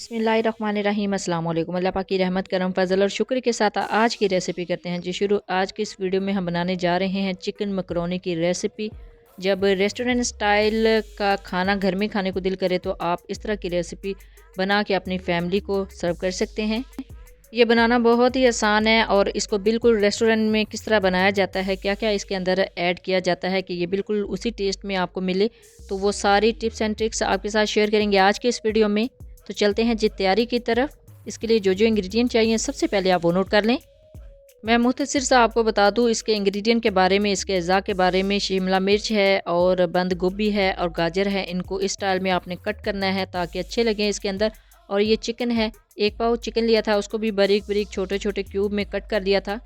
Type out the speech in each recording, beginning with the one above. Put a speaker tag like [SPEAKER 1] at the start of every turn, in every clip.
[SPEAKER 1] बिस्मिल्लाहिर्रहमानिर्रहीम अस्सलाम वालेकुम। अल्लाह पाक की रहमत करम फजल और शुक्र के साथ आज की रेसिपी करते हैं जी शुरू। आज की इस वीडियो में हम बनाने जा रहे हैं चिकन मकरोनी की रेसिपी। जब रेस्टोरेंट स्टाइल का खाना घर में खाने को दिल करे तो आप इस तरह की रेसिपी बना के अपनी फैमिली को सर्व कर सकते हैं। ये बनाना बहुत ही आसान है और इसको बिल्कुल रेस्टोरेंट में किस तरह बनाया जाता है, क्या क्या इसके अंदर ऐड किया जाता है कि ये बिल्कुल उसी टेस्ट में आपको मिले, तो वो सारी टिप्स एंड ट्रिक्स आपके साथ शेयर करेंगे आज के इस वीडियो में। तो चलते हैं जी तैयारी की तरफ। इसके लिए जो जो इंग्रेडिएंट चाहिए सबसे पहले आप वो नोट कर लें। मैं मुख्तसर से आपको बता दूं इसके इंग्रेडिएंट के बारे में, इसके अज़ा के बारे में। शिमला मिर्च है और बंद गोभी है और गाजर है। इनको इस स्टाइल में आपने कट करना है ताकि अच्छे लगें इसके अंदर। और ये चिकन है, 1 पाव चिकन लिया था, उसको भी बारीक बारीक छोटे छोटे क्यूब में कट कर लिया था।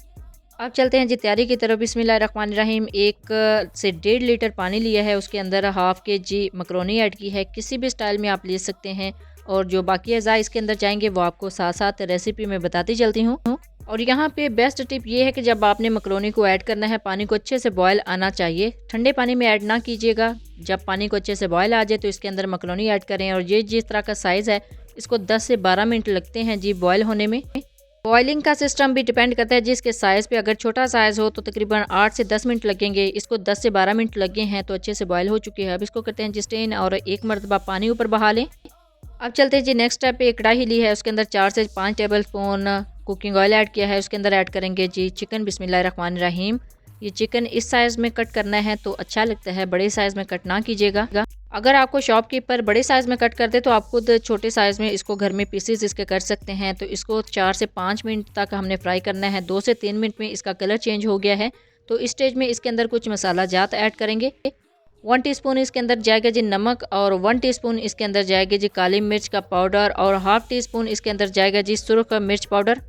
[SPEAKER 1] अब चलते हैं जी तैयारी की तरफ। बिस्मिल्लाहिर्रहमानिर्रहीम। 1 से 1.5 लीटर पानी लिया है, उसके अंदर हाफ़ kg मकरोनी ऐड की है। किसी भी स्टाइल में आप ले सकते हैं और जो बाकी अज़ा इसके अंदर जाएंगे वो आपको साथ साथ रेसिपी में बताती चलती हूँ। और यहाँ पे बेस्ट टिप ये है कि जब आपने मकरोनी को ऐड करना है, पानी को अच्छे से बॉयल आना चाहिए। ठंडे पानी में ऐड ना कीजिएगा। जब पानी को अच्छे से बॉयल आ जाए तो इसके अंदर मकरोनी ऐड करें। और ये जिस तरह का साइज़ है, इसको 10 से 12 मिनट लगते हैं जी बॉयल होने में। बॉइलिंग का सिस्टम भी डिपेंड करता है जिसके साइज़ पे। अगर छोटा साइज़ हो तो तकरीबन 8 से 10 मिनट लगेंगे। इसको 10 से 12 मिनट लगे हैं तो अच्छे से बॉयल हो चुके हैं। अब इसको करते हैं जी स्टेन और 1 मरतबा पानी ऊपर बहा लें। अब चलते हैं जी नेक्स्ट स्टेप पे। एक कढ़ाई ली है, उसके अंदर 4 से 5 table spoon cooking oil add किया है। उसके अंदर ऐड करेंगे जी चिकन। बिस्मिल्लाहिर्रहमानिर्रहीम। ये चिकन इस साइज़ में कट करना है तो अच्छा लगता है, बड़े साइज़ में कट ना कीजिएगा। अगर आपको शॉपकीपर बड़े साइज़ में कट कर दे तो आप खुद छोटे साइज़ में इसको घर में पीसेस इसके कर सकते हैं। तो इसको 4 से 5 मिनट तक हमने फ्राई करना है। 2 से 3 मिनट में इसका कलर चेंज हो गया है तो इस स्टेज में इसके अंदर कुछ मसाला जात ऐड करेंगे। 1 टीस्पून इसके अंदर जाएगा जी नमक और 1 टीस्पून इसके अंदर जाएगा जी काली मिर्च का पाउडर और हाफ़ टीस्पून इसके अंदर जाएगा जी सुरख मिर्च पाउडर।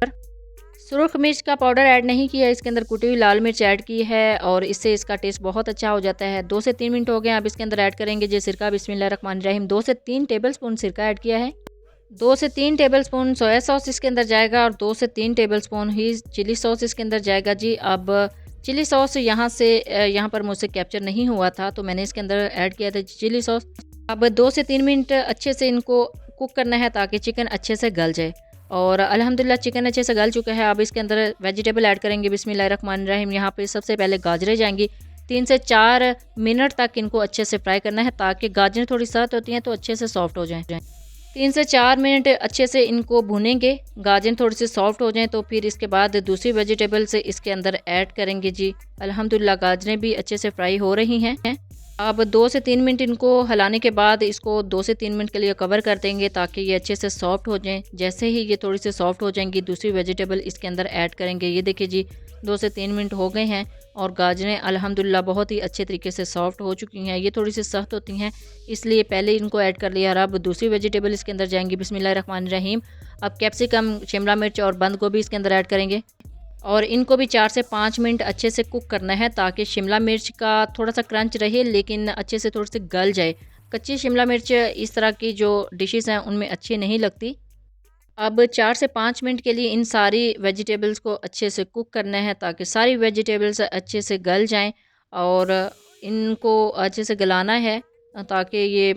[SPEAKER 1] सुरख मिर्च का पाउडर ऐड नहीं किया, इसके अंदर कुटी हुई लाल मिर्च ऐड की है और इससे इसका टेस्ट बहुत अच्छा हो जाता है। 2 से 3 मिनट हो गए। अब इसके अंदर ऐड करेंगे जी सिरका। बिस्मिल्लाहिर्रहमानिर्रहीम। 2 से 3 टेबल स्पून सिरका ऐड किया है। 2 से 3 टेबल स्पून सोया सॉस इसके अंदर जाएगा और 2 से 3 टेबल स्पून ही चिली सॉस इसके अंदर जाएगा जी। अब चिली सॉस यहाँ पर मुझसे कैप्चर नहीं हुआ था तो मैंने इसके अंदर ऐड किया था चिली सॉस। अब 2 से 3 मिनट अच्छे से इनको कुक करना है ताकि चिकन अच्छे से गल जाए। और अल्हम्दुलिल्लाह चिकन अच्छे से गल चुका है। अब इसके अंदर वेजिटेबल ऐड करेंगे। बिस्मिल्लाहिर्रहमानिर्रहीम। यहाँ पे सबसे पहले गाजरें जाएंगी। 3 से 4 मिनट तक इनको अच्छे से फ्राई करना है ताकि गाजरें थोड़ी सख्त होती हैं तो अच्छे से सॉफ्ट हो जाएं। 3 से 4 मिनट अच्छे से इनको भूनेंगे, गाजरें थोड़ी सी सॉफ्ट हो जाएं तो फिर इसके बाद दूसरी वेजिटेबल से इसके अंदर ऐड करेंगे जी। अल्हम्दुलिल्लाह गाजरें भी अच्छे से फ्राई हो रही हैं। अब 2 से 3 मिनट इनको हिलाने के बाद इसको 2 से 3 मिनट के लिए कवर कर देंगे ताकि ये अच्छे से सॉफ्ट हो जाएं। जैसे ही ये थोड़ी सी सॉफ्ट हो जाएंगी दूसरी वेजिटेबल इसके अंदर ऐड करेंगे। ये देखिए जी 2 से 3 मिनट हो गए हैं और गाजरें अल्हम्दुलिल्लाह बहुत ही अच्छे तरीके से सॉफ्ट हो चुकी हैं। ये थोड़ी सी सख्त होती हैं इसलिए पहले इनको ऐड कर लिया। और अब दूसरी वेजिटेबल इसके अंदर जाएंगी। बिस्मिल्लाहिर्रहमानिर्रहीम। अब कैप्सिकम, शिमला मिर्च और बंद गोभी इसके अंदर ऐड करेंगे और इनको भी 4 से 5 मिनट अच्छे से कुक करना है ताकि शिमला मिर्च का थोड़ा सा क्रंच रहे लेकिन अच्छे से थोड़ी सी गल जाए। कच्ची शिमला मिर्च इस तरह की जो डिशेस हैं उनमें अच्छी नहीं लगती। अब 4 से 5 मिनट के लिए इन सारी वेजिटेबल्स को अच्छे से कुक करना है ताकि सारी वेजिटेबल्स अच्छे से गल जाएं और इनको अच्छे से गलाना है ताकि ये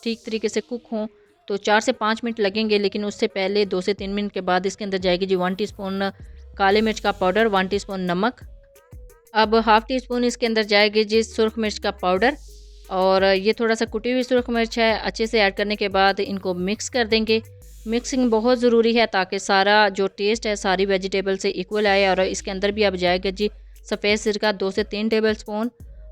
[SPEAKER 1] ठीक तरीके से कुक हों। तो 4 से 5 मिनट लगेंगे लेकिन उससे पहले 2 से 3 मिनट के बाद इसके अंदर जाएगी जी 1 टीस्पून काले मिर्च का पाउडर, 1 टीस्पून नमक। अब हाफ़ टीस्पून इसके अंदर जाएगी जी सुरख मिर्च का पाउडर और ये थोड़ा सा कुटी हुई सुरख मिर्च है। अच्छे से ऐड करने के बाद इनको मिक्स कर देंगे। मिक्सिंग बहुत ज़रूरी है ताकि सारा जो टेस्ट है सारी वेजिटेबल से इक्वल आए। और इसके अंदर भी अब जाएगा जी सफ़ेद सिरका 2 से 3 टेबल स्पून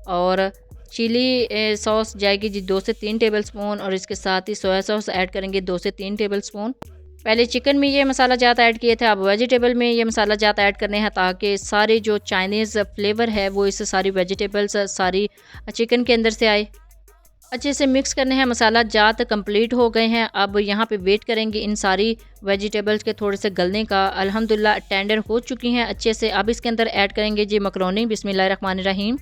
[SPEAKER 1] और चिली सॉस जाएगी जी 2 से 3 टेबल स्पून और इसके साथ ही सोया सॉस ऐड करेंगे 2 से 3 टेबल स्पून। पहले चिकन में ये मसाला जात ऐड किए थे, अब वेजिटेबल में ये मसाला जात ऐड करने हैं ताकि सारे जो चाइनीज़ फ्लेवर है वो इस सारी वेजिटेबल्स सारी चिकन के अंदर से आए। अच्छे से मिक्स करने हैं। मसाला जात कंप्लीट हो गए हैं। अब यहाँ पे वेट करेंगे इन सारी वेजिटेबल्स के थोड़े से गलने का। अल्हम्दुलिल्लाह टेंडर हो चुकी हैं अच्छे से। अब इसके अंदर ऐड करेंगे जी मकरोनी। बिस्मिल्लाहिर्रहमानिर्रहीम।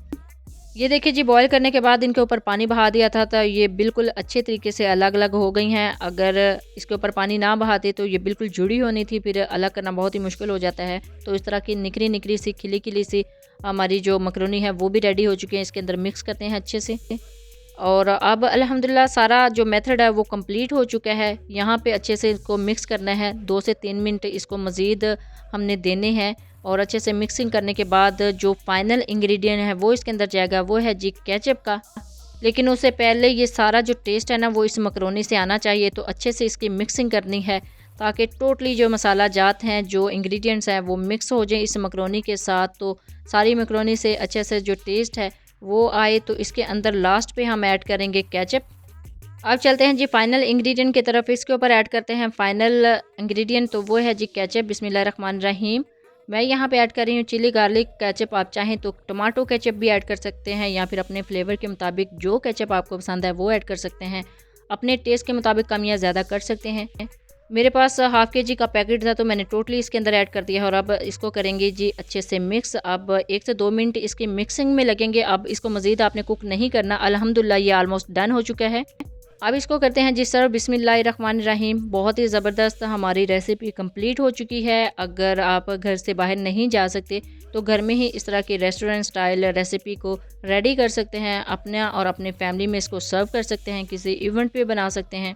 [SPEAKER 1] ये देखिए जी बॉईल करने के बाद इनके ऊपर पानी बहा दिया था तो ये बिल्कुल अच्छे तरीके से अलग अलग हो गई हैं। अगर इसके ऊपर पानी ना बहाते तो ये बिल्कुल जुड़ी होनी थी, फिर अलग करना बहुत ही मुश्किल हो जाता है। तो इस तरह की निकरी निकरी सी खिली खिली सी हमारी जो मकरोनी है वो भी रेडी हो चुकी है। इसके अंदर मिक्स करते हैं अच्छे से और अब अल्हम्दुलिल्लाह सारा जो मेथड है वो कंप्लीट हो चुका है। यहाँ पे अच्छे से इसको मिक्स करना है, 2 से 3 मिनट इसको मज़ीद हमने देने हैं और अच्छे से मिक्सिंग करने के बाद जो फाइनल इंग्रेडिएंट है वो इसके अंदर जाएगा, वो है जी केचप का। लेकिन उससे पहले ये सारा जो टेस्ट है ना वो इस मकरोनी से आना चाहिए, तो अच्छे से इसकी मिक्सिंग करनी है ताकि टोटली जो मसाला जात हैं, जो इंग्रेडिएंट्स हैं वो मिक्स हो जाए इस मकरोनी के साथ, तो सारी मकरोनी से अच्छे से जो टेस्ट है वो आए। तो इसके अंदर लास्ट पे हम ऐड करेंगे केचप। अब चलते हैं जी फाइनल इंग्रेडिएंट की तरफ। इसके ऊपर ऐड करते हैं फाइनल इंग्रेडिएंट, तो वो है जी केचप। बिस्मिल्लाहिर्रहमानिर्रहीम। मैं यहाँ पे ऐड कर रही हूँ चिली गार्लिक केचप। आप चाहें तो टमाटो केचप भी ऐड कर सकते हैं या फिर अपने फ्लेवर के मुताबिक जो केचप आपको पसंद है वो ऐड कर सकते हैं। अपने टेस्ट के मुताबिक कम या ज़्यादा कर सकते हैं। मेरे पास हाफ़ केजी का पैकेट था तो मैंने टोटली इसके अंदर ऐड कर दिया है और अब इसको करेंगे जी अच्छे से मिक्स। अब 1 से 2 मिनट इसकी मिक्सिंग में लगेंगे। अब इसको मज़ीद आपने कुक नहीं करना। अल्हम्दुलिल्लाह ये ऑलमोस्ट डन हो चुका है। अब इसको करते हैं जी सर्व। बिस्मिल्लाहिर्रहमानिर्रहीम। बहुत ही ज़बरदस्त हमारी रेसिपी कंप्लीट हो चुकी है। अगर आप घर से बाहर नहीं जा सकते तो घर में ही इस तरह की रेस्टोरेंट स्टाइल रेसिपी को रेडी कर सकते हैं। अपना और अपने फैमिली में इसको सर्व कर सकते हैं, किसी इवेंट पे बना सकते हैं।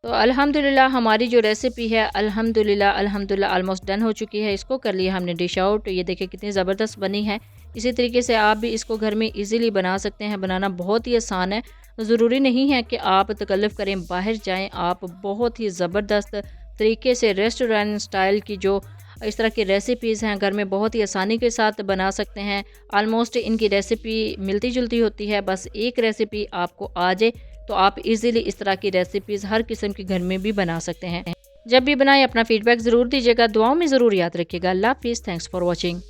[SPEAKER 1] तो अल्हम्दुलिल्लाह हमारी जो रेसिपी है अल्हम्दुलिल्लाह ऑलमोस्ट डन हो चुकी है। इसको कर लिया हमने डिश आउट। ये देखिए कितनी ज़बरदस्त बनी है। इसी तरीके से आप भी इसको घर में इजीली बना सकते हैं। बनाना बहुत ही आसान है। ज़रूरी नहीं है कि आप तकल्लुफ़ करें, बाहर जाएं। आप बहुत ही ज़बरदस्त तरीके से रेस्टोरेंट स्टाइल की जो इस तरह की रेसिपीज़ हैं घर में बहुत ही आसानी के साथ बना सकते हैं। ऑलमोस्ट इनकी रेसिपी मिलती जुलती होती है, बस एक रेसिपी आपको आ जाए तो आप इजीली इस तरह की रेसिपीज़ हर किस्म के घर में भी बना सकते हैं। जब भी बनाएं अपना फीडबैक ज़रूर दीजिएगा। दुआओं में ज़रूर याद रखिएगा। अल्लाह हाफ़िज़। Thanks for watching.